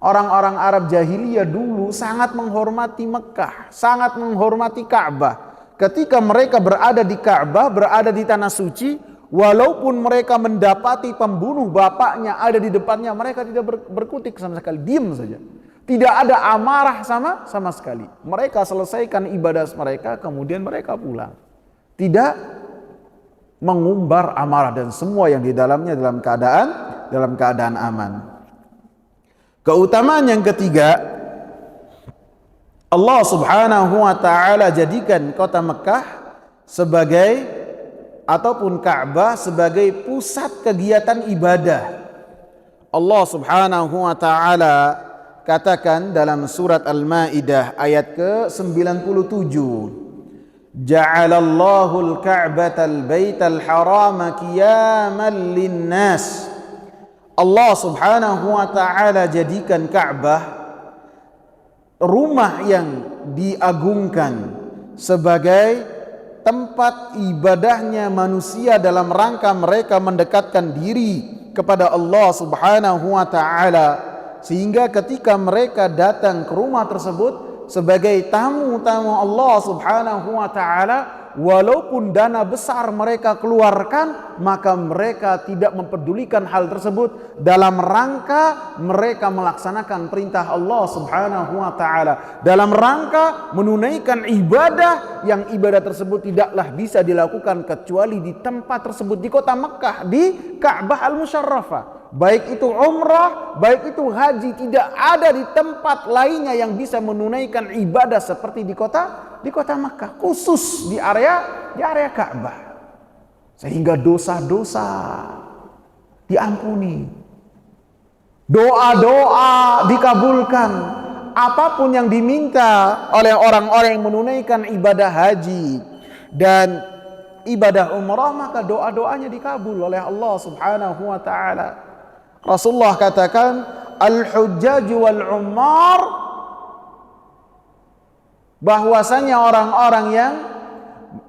Orang-orang Arab jahiliyah dulu sangat menghormati Mekah, sangat menghormati Ka'bah. Ketika mereka berada di Ka'bah, berada di tanah suci, walaupun mereka mendapati pembunuh bapaknya ada di depannya, mereka tidak berkutik sama sekali, diam saja. Tidak ada amarah sama sekali. Mereka selesaikan ibadah mereka, kemudian mereka pulang. Tidak mengumbar amarah, dan semua yang di dalamnya dalam keadaan aman. Keutamaan yang ketiga, Allah Subhanahu wa taala jadikan kota Mekah sebagai, ataupun Ka'bah sebagai pusat kegiatan ibadah. Allah Subhanahu wa taala katakan dalam surat Al-Maidah ayat ke-97, Ja'alallahu al-Ka'batal Baital Harama qiyaman lin-nas. Allah Subhanahu wa taala jadikan Ka'bah rumah yang diagungkan sebagai tempat ibadahnya manusia dalam rangka mereka mendekatkan diri kepada Allah Subhanahu wa taala, sehingga ketika mereka datang ke rumah tersebut sebagai tamu-tamu Allah Subhanahu wa taala, walaupun dana besar mereka keluarkan, maka mereka tidak mempedulikan hal tersebut dalam rangka mereka melaksanakan perintah Allah Subhanahu wa taala, dalam rangka menunaikan ibadah yang ibadah tersebut tidaklah bisa dilakukan kecuali di tempat tersebut, di kota Mekah, di Ka'bah Al-Musyarrafah. Baik itu umrah, baik itu haji, tidak ada di tempat lainnya yang bisa menunaikan ibadah seperti di kota Makkah, khusus di area Ka'bah, sehingga dosa-dosa diampuni, doa-doa dikabulkan, apapun yang diminta oleh orang-orang yang menunaikan ibadah haji dan ibadah umrah, maka doa-doanya dikabul oleh Allah Subhanahu wa taala. Rasulullah katakan, al-hujjaj wal ummar, bahwasanya orang-orang yang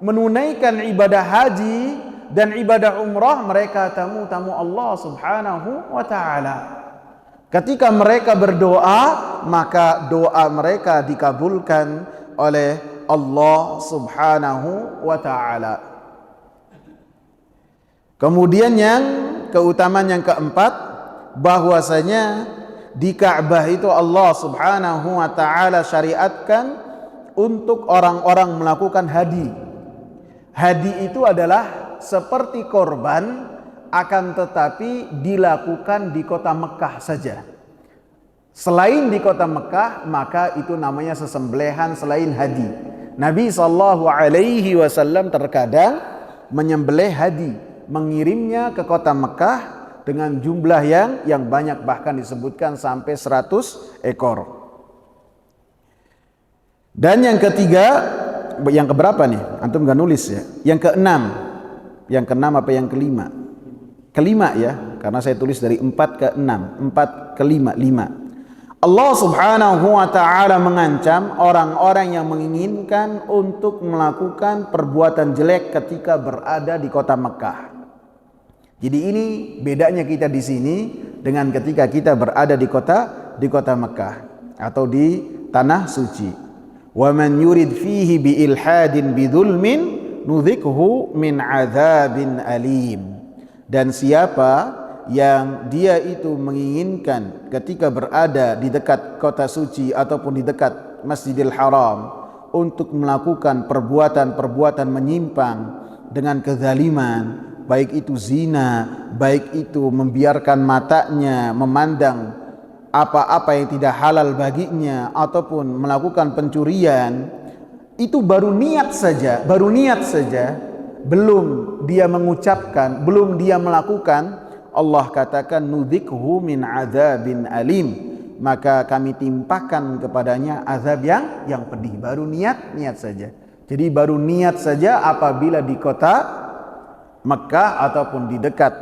menunaikan ibadah haji dan ibadah umrah, mereka tamu-tamu Allah Subhanahu wa taala. Ketika mereka berdoa, maka doa mereka dikabulkan oleh Allah Subhanahu wa taala. Kemudian yang keutamaan yang keempat, bahwasanya di Ka'bah itu Allah Subhanahu wa taala syariatkan untuk orang-orang melakukan hadi. Hadi itu adalah seperti korban, akan tetapi dilakukan di kota Mekah saja. Selain di kota Mekah, maka itu namanya sesembelihan selain hadi. Nabi SAW terkadang menyembelih hadi, mengirimnya ke kota Mekah dengan jumlah yang banyak, bahkan disebutkan sampai 100 ekor. Dan yang ketiga, yang keberapa nih? Antum gak nulis ya? Yang keenam. Yang keenam apa yang kelima? Kelima ya, karena saya tulis dari 4 ke 6, 4 ke 5, 5. Allah Subhanahu wa taala mengancam orang-orang yang menginginkan untuk melakukan perbuatan jelek ketika berada di kota Mekah. Jadi ini bedanya kita di sini dengan ketika kita berada di kota Mekah atau di tanah suci. Wa man yurid fihi bi ilhadin bidzulmin nudzikhu min adzabin alim. Dan siapa yang dia itu menginginkan ketika berada di dekat kota suci ataupun di dekat Masjidil Haram untuk melakukan perbuatan-perbuatan menyimpang dengan kezaliman, baik itu zina, baik itu membiarkan matanya memandang apa-apa yang tidak halal baginya, ataupun melakukan pencurian, itu baru niat saja, belum dia mengucapkan, belum dia melakukan, Allah katakan nudzikhu min adzabin alim, maka kami timpakan kepadanya azab yang pedih. Baru niat saja. Jadi baru niat saja apabila di kota Mekah ataupun di dekat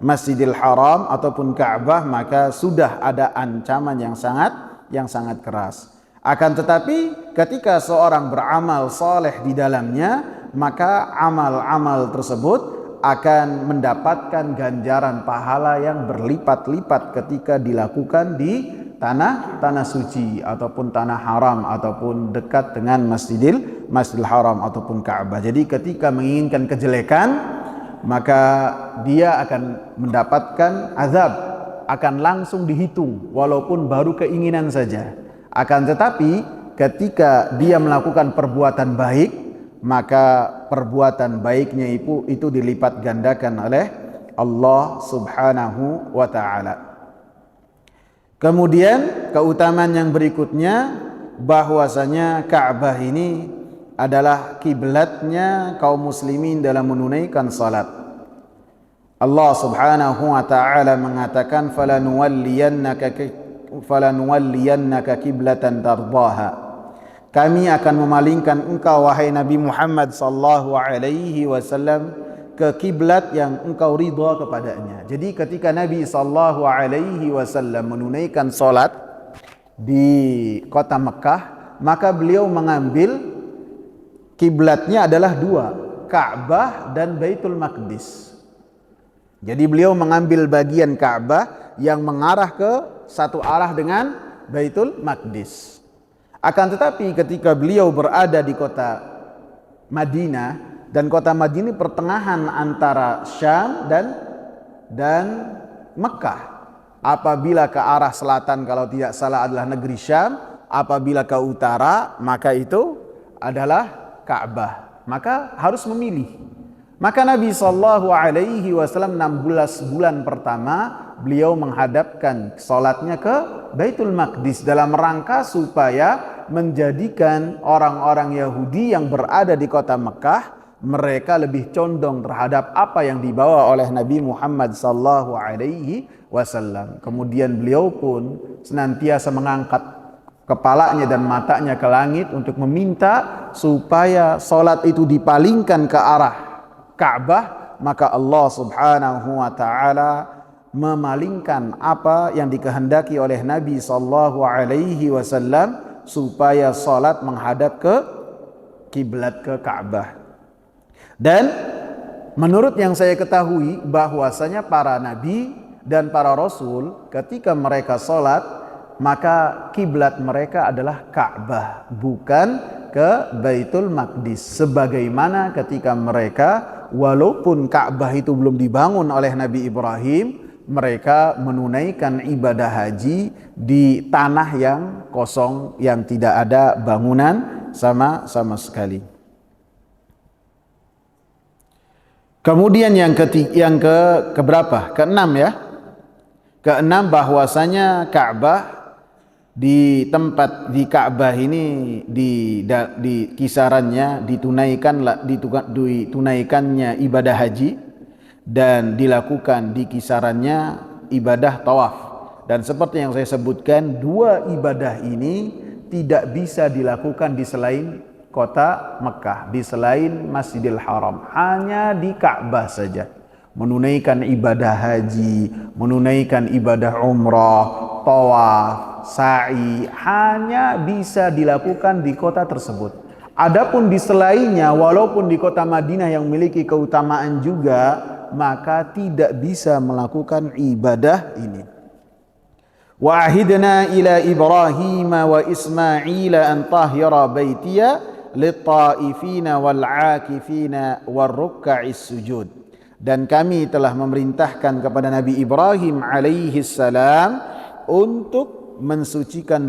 Masjidil Haram ataupun Ka'bah, maka sudah ada ancaman yang sangat keras. Akan tetapi ketika seorang beramal saleh di dalamnya, maka amal-amal tersebut akan mendapatkan ganjaran pahala yang berlipat-lipat ketika dilakukan di tanah suci ataupun tanah haram ataupun dekat dengan Masjidil Haram ataupun Ka'bah. Jadi ketika menginginkan kejelekan, maka dia akan mendapatkan azab, akan langsung dihitung walaupun baru keinginan saja. Akan tetapi ketika dia melakukan perbuatan baik, maka perbuatan baiknya itu dilipat gandakan oleh Allah Subhanahu wa taala. Kemudian keutamaan yang berikutnya, bahwasanya Ka'bah ini adalah kiblatnya kaum muslimin dalam menunaikan salat. Allah Subhanahu wa taala mengatakan falanuwalliyannaka kiblatan tardaha. Kami akan memalingkan engkau wahai Nabi Muhammad sallallahu alaihi wasallam ke kiblat yang engkau ridha kepadanya. Jadi ketika Nabi sallallahu alaihi wasallam menunaikan salat di kota Mekah, maka beliau mengambil kiblatnya adalah dua, Ka'bah dan Baitul Maqdis. Jadi beliau mengambil bagian Ka'bah yang mengarah ke satu arah dengan Baitul Maqdis. Akan tetapi ketika beliau berada di kota Madinah, dan kota Madinah pertengahan antara Syam dan Mekah. Apabila ke arah selatan kalau tidak salah adalah negeri Syam, apabila ke utara maka itu adalah Ka'bah. Maka harus memilih. Maka Nabi SAW 16 bulan pertama beliau menghadapkan salatnya ke Baitul Maqdis dalam rangka supaya menjadikan orang-orang Yahudi yang berada di kota Mekah mereka lebih condong terhadap apa yang dibawa oleh Nabi Muhammad SAW. Kemudian beliau pun senantiasa mengangkat kepalanya dan matanya ke langit untuk meminta supaya salat itu dipalingkan ke arah Ka'bah. Maka Allah Subhanahu wa taala memalingkan apa yang dikehendaki oleh Nabi SAW supaya salat menghadap ke kiblat ke Ka'bah. Dan menurut yang saya ketahui bahwasanya para nabi dan para rasul ketika mereka salat maka kiblat mereka adalah Ka'bah, bukan ke Baitul Maqdis. Sebagaimana ketika mereka walaupun Ka'bah itu belum dibangun oleh Nabi Ibrahim, mereka menunaikan ibadah haji di tanah yang kosong, yang tidak ada bangunan sama sekali. Kemudian yang keberapa? Keenam ya. Keenam, bahwasanya Ka'bah di Ka'bah ini di kisarannya ditunaikannya ibadah haji dan dilakukan di kisarannya ibadah tawaf. Dan seperti yang saya sebutkan, dua ibadah ini tidak bisa dilakukan di selain kota Mekah, di selain Masjidil Haram, hanya di Ka'bah saja. Menunaikan ibadah haji, menunaikan ibadah umrah, tawaf, sa'i hanya bisa dilakukan di kota tersebut. Adapun di selainnya, walaupun di kota Madinah yang memiliki keutamaan juga, maka tidak bisa melakukan ibadah ini. Wa ahidna ila Ibrahim wa Ismail an tahira baitiya lit-taifina wal-'akifina war-ruk'is sujud. Dan kami telah memerintahkan kepada Nabi Ibrahim alaihi salam untuk mensucikan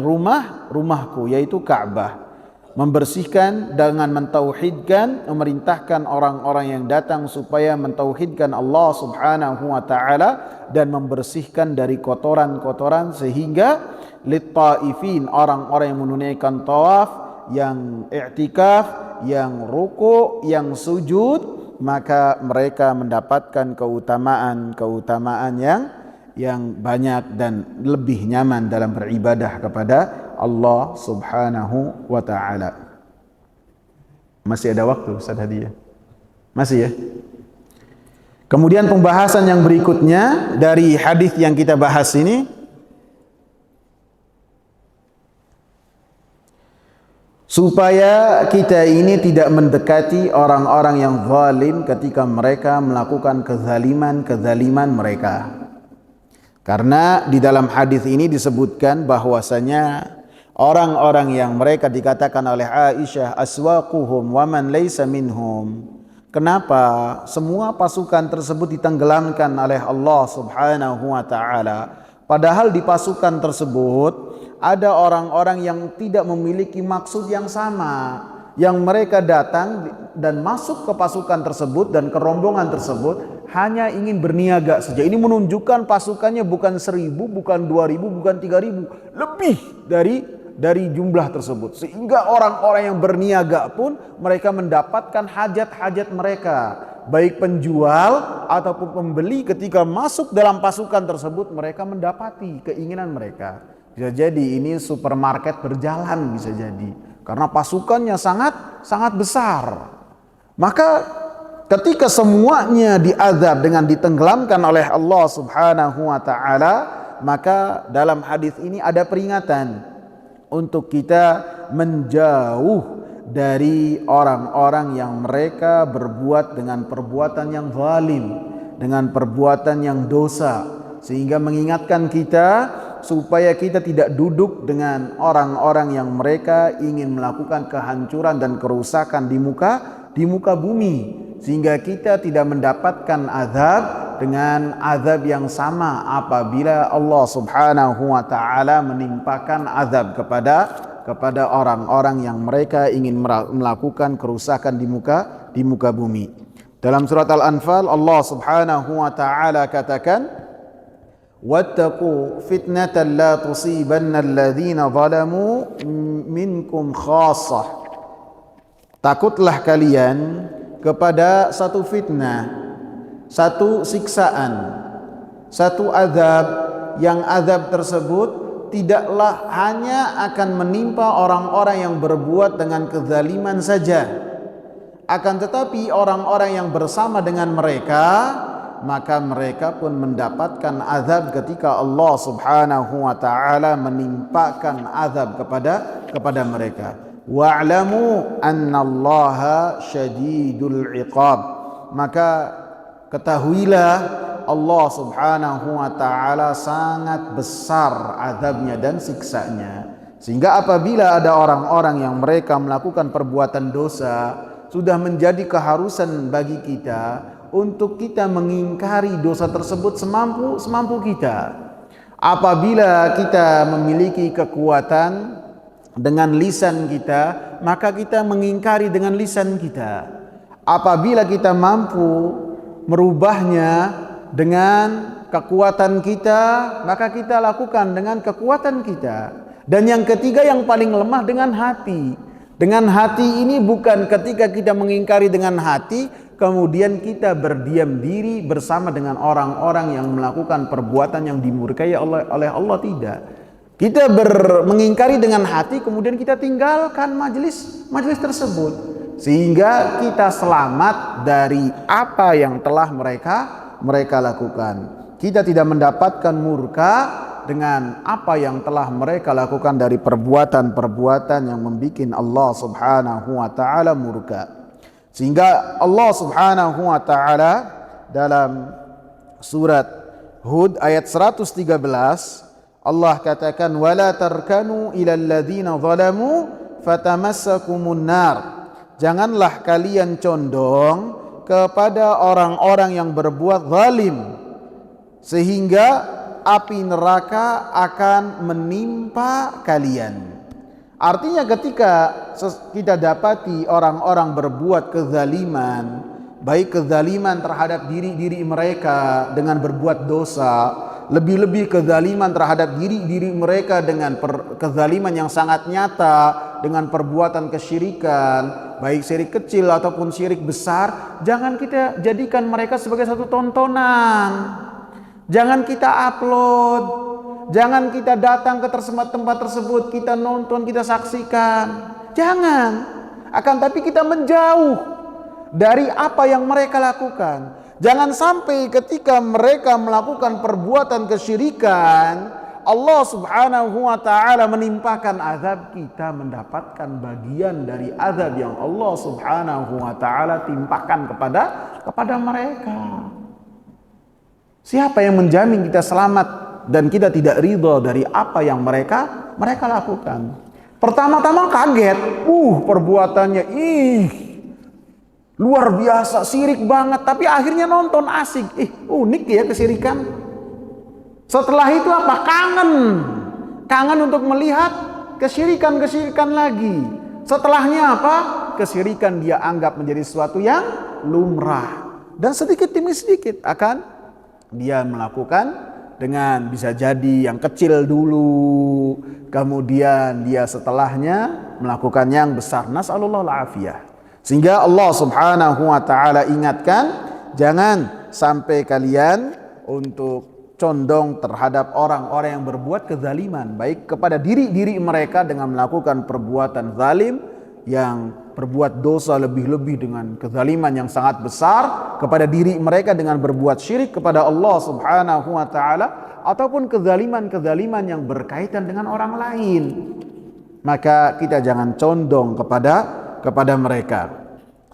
rumahku, yaitu Ka'bah, membersihkan dengan mentauhidkan, memerintahkan orang-orang yang datang supaya mentauhidkan Allah Subhanahu wa taala dan membersihkan dari kotoran-kotoran, sehingga lit-taifin, orang-orang yang menunaikan tawaf, yang i'tikaf, yang ruku', yang sujud, maka mereka mendapatkan keutamaan yang banyak dan lebih nyaman dalam beribadah kepada Allah Subhanahu wa taala. Masih ada waktu, Ustaz Hadi? Masih ya? Kemudian pembahasan yang berikutnya dari hadis yang kita bahas ini, supaya kita ini tidak mendekati orang-orang yang zalim ketika mereka melakukan kezaliman mereka. Karena di dalam hadis ini disebutkan bahwasanya orang-orang yang mereka dikatakan oleh Aisyah aswaquhum wa man laysa minhum, kenapa semua pasukan tersebut ditenggelamkan oleh Allah Subhanahu wa taala, padahal di pasukan tersebut ada orang-orang yang tidak memiliki maksud yang sama, yang mereka datang dan masuk ke pasukan tersebut dan ke rombongan tersebut hanya ingin berniaga saja. Ini menunjukkan pasukannya bukan 1.000, bukan 2.000, bukan 3.000, lebih dari jumlah tersebut. Sehingga orang-orang yang berniaga pun mereka mendapatkan hajat-hajat mereka, baik penjual ataupun pembeli, ketika masuk dalam pasukan tersebut mereka mendapati keinginan mereka. Bisa jadi ini supermarket berjalan, bisa jadi karena pasukannya sangat besar. Maka ketika semuanya diazab dengan ditenggelamkan oleh Allah Subhanahu wa taala, maka dalam hadis ini ada peringatan untuk kita menjauh dari orang-orang yang mereka berbuat dengan perbuatan yang zalim, dengan perbuatan yang dosa, sehingga mengingatkan kita supaya kita tidak duduk dengan orang-orang yang mereka ingin melakukan kehancuran dan kerusakan di muka bumi, sehingga kita tidak mendapatkan azab dengan azab yang sama apabila Allah Subhanahu wa taala menimpakan azab kepada orang-orang yang mereka ingin melakukan kerusakan di muka bumi. Dalam surat Al-Anfal Allah Subhanahu wa taala katakan, wattaqu fitnatan la tusibanna alladhina zalamu minkum khassah. Takutlah kalian kepada satu fitnah, satu siksaan, satu azab, yang azab tersebut tidaklah hanya akan menimpa orang-orang yang berbuat dengan kezaliman saja, akan tetapi orang-orang yang bersama dengan mereka, maka mereka pun mendapatkan azab ketika Allah Subhanahu wa taala menimpakan azab kepada mereka. Wa'lamu annallaha syadidul iqab. Maka ketahuilah Allah Subhanahu wa taala sangat besar azabnya dan siksanya. Sehingga apabila ada orang-orang yang mereka melakukan perbuatan dosa, sudah menjadi keharusan bagi kita untuk kita mengingkari dosa tersebut semampu kita. Apabila kita memiliki kekuatan dengan lisan kita, maka kita mengingkari dengan lisan kita. Apabila kita mampu merubahnya dengan kekuatan kita, maka kita lakukan dengan kekuatan kita. Dan yang ketiga, yang paling lemah, dengan hati. Dengan hati ini bukan ketika kita mengingkari dengan hati, kemudian kita berdiam diri bersama dengan orang-orang yang melakukan perbuatan yang dimurkai oleh Allah, tidak. Kita mengingkari dengan hati, kemudian kita tinggalkan majelis tersebut, sehingga kita selamat dari apa yang telah mereka lakukan. Kita tidak mendapatkan murka dengan apa yang telah mereka lakukan dari perbuatan-perbuatan yang membuat Allah Subhanahu wa taala murka. Sehingga Allah Subhanahu wa taala dalam surat Hud ayat 113, Allah katakan, wala tarkanu ilal ladzina zalamu fatamassakumun nar. Janganlah kalian condong kepada orang-orang yang berbuat zalim, sehingga api neraka akan menimpa kalian. Artinya ketika kita dapati orang-orang berbuat kezaliman, baik kezaliman terhadap diri mereka dengan berbuat dosa, lebih-lebih kezaliman terhadap diri mereka dengan kezaliman yang sangat nyata dengan perbuatan kesyirikan, baik syirik kecil ataupun syirik besar, jangan kita jadikan mereka sebagai satu tontonan. Jangan kita upload, jangan kita datang ke tempat tersebut, kita nonton, kita saksikan. Jangan. Akan tapi kita menjauh dari apa yang mereka lakukan. Jangan sampai ketika mereka melakukan perbuatan kesyirikan, Allah Subhanahu wa taala menimpakan azab, kita mendapatkan bagian dari azab yang Allah Subhanahu wa taala timpakan kepada mereka. Siapa yang menjamin kita selamat dan kita tidak ridha dari apa yang mereka lakukan? Pertama-tama kaget, perbuatannya luar biasa, syirik banget, tapi akhirnya nonton asik, unik ya kesyirikan. Setelah itu apa? Kangen untuk melihat kesyirikan lagi. Setelahnya apa? Kesyirikan dia anggap menjadi sesuatu yang lumrah, dan sedikit demi sedikit akan dia melakukan dengan bisa jadi yang kecil dulu, kemudian dia setelahnya melakukan yang besar. Nas'alullah al-afiyah. Sehingga Allah Subhanahu wa taala ingatkan, jangan sampai kalian untuk condong terhadap orang-orang yang berbuat kezaliman, baik kepada diri mereka dengan melakukan perbuatan zalim, yang berbuat dosa lebih-lebih dengan kezaliman yang sangat besar, kepada diri mereka dengan berbuat syirik kepada Allah Subhanahu wa taala, ataupun kezaliman yang berkaitan dengan orang lain. Maka kita jangan condong kepada mereka.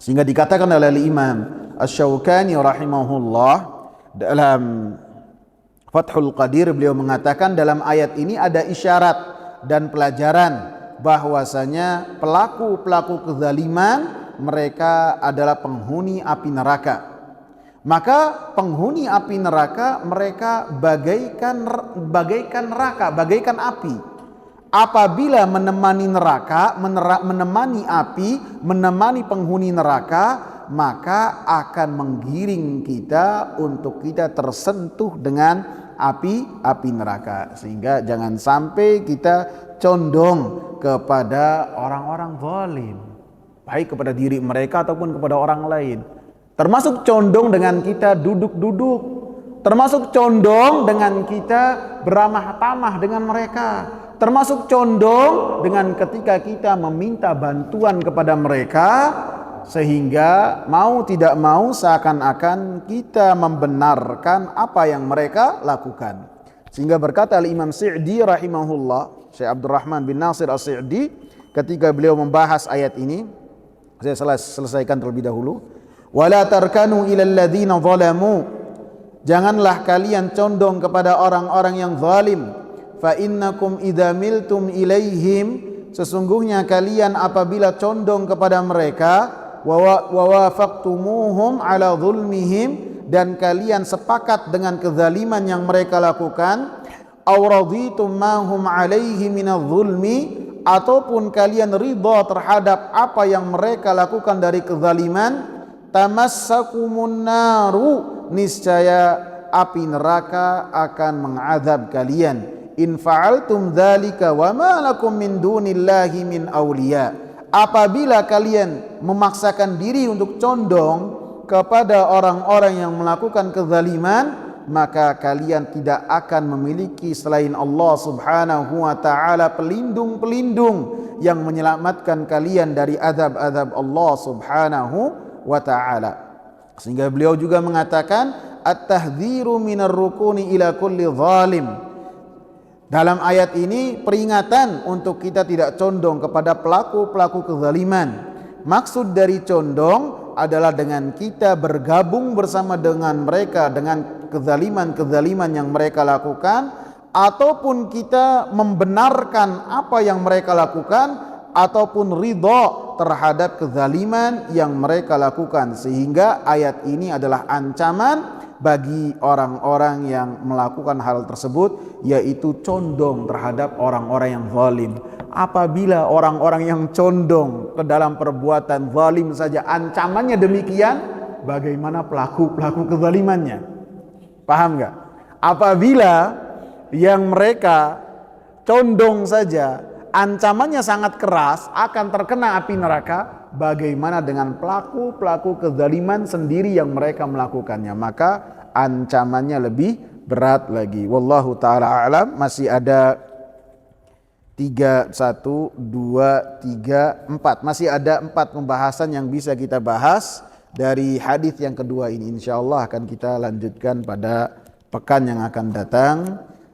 Sehingga dikatakan oleh Imam Asy-Syaukani rahimahullah dalam Fathul Qadir, beliau mengatakan dalam ayat ini ada isyarat dan pelajaran bahwasanya pelaku kezaliman mereka adalah penghuni api neraka. Maka penghuni api neraka mereka bagaikan neraka, bagaikan api. Apabila menemani neraka, menemani api, menemani penghuni neraka, maka akan menggiring kita untuk kita tersentuh dengan api neraka. Sehingga jangan sampai kita condong kepada orang-orang zalim, baik kepada diri mereka ataupun kepada orang lain. Termasuk condong dengan kita duduk-duduk, termasuk condong dengan kita beramah tamah dengan mereka, termasuk condong dengan ketika kita meminta bantuan kepada mereka, sehingga mau tidak mau seakan-akan kita membenarkan apa yang mereka lakukan. Sehingga berkata Imam Sa'di rahimahullah, Syekh Abdurrahman bin Nasir As-Sa'di, ketika beliau membahas ayat ini, saya selesaikan terlebih dahulu. Wala tarkanu ilal ladzina zalamu, janganlah kalian condong kepada orang-orang yang zalim. Fa innakum idza miltum ilaihim, sesungguhnya kalian apabila condong kepada mereka, wa wafaqtumuhum ala zulmihim, dan kalian sepakat dengan kezaliman yang mereka lakukan, aw raditum ma hum alaihi minadh zulmi, ataupun kalian ridha terhadap apa yang mereka lakukan dari kezaliman, tamassakumun naru, niscaya api neraka akan mengazab kalian. In fa'altum dzalika wa ma lakum min dunillahi min awliya, apabila kalian memaksakan diri untuk condong kepada orang-orang yang melakukan kezaliman, maka kalian tidak akan memiliki selain Allah subhanahu wa ta'ala pelindung-pelindung yang menyelamatkan kalian dari azab-azab Allah subhanahu wa ta'ala. Sehingga beliau juga mengatakan at-tahdhiru minar rukuni ila kulli zalim. Dalam ayat ini peringatan untuk kita tidak condong kepada pelaku-pelaku kezaliman. Maksud dari condong adalah dengan kita bergabung bersama dengan mereka dengan kezaliman-kezaliman yang mereka lakukan, ataupun kita membenarkan apa yang mereka lakukan, ataupun ridha terhadap kezaliman yang mereka lakukan. Sehingga ayat ini adalah ancaman bagi orang-orang yang melakukan hal tersebut, yaitu condong terhadap orang-orang yang zalim. Apabila orang-orang yang condong ke dalam perbuatan zalim saja ancamannya demikian, bagaimana pelaku-pelaku kezalimannya? Paham gak? Apabila yang mereka condong saja ancamannya sangat keras akan terkena api neraka, bagaimana dengan pelaku-pelaku kezaliman sendiri yang mereka melakukannya? Maka ancamannya lebih berat lagi. Wallahu ta'ala a'lam. Masih ada 3, 1, 2, 3, 4. Masih ada 4 pembahasan yang bisa kita bahas dari hadis yang kedua ini. Insyaallah akan kita lanjutkan pada pekan yang akan datang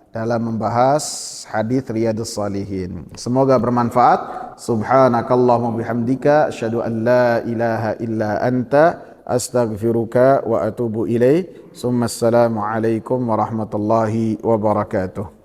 dalam membahas hadis Riyadhus Shalihin. Semoga bermanfaat. Subhanakallahumma bihamdika asyhadu an la ilaha illa anta astaghfiruka wa atubu ilaik. Assalamu alaikum warahmatullahi wabarakatuh.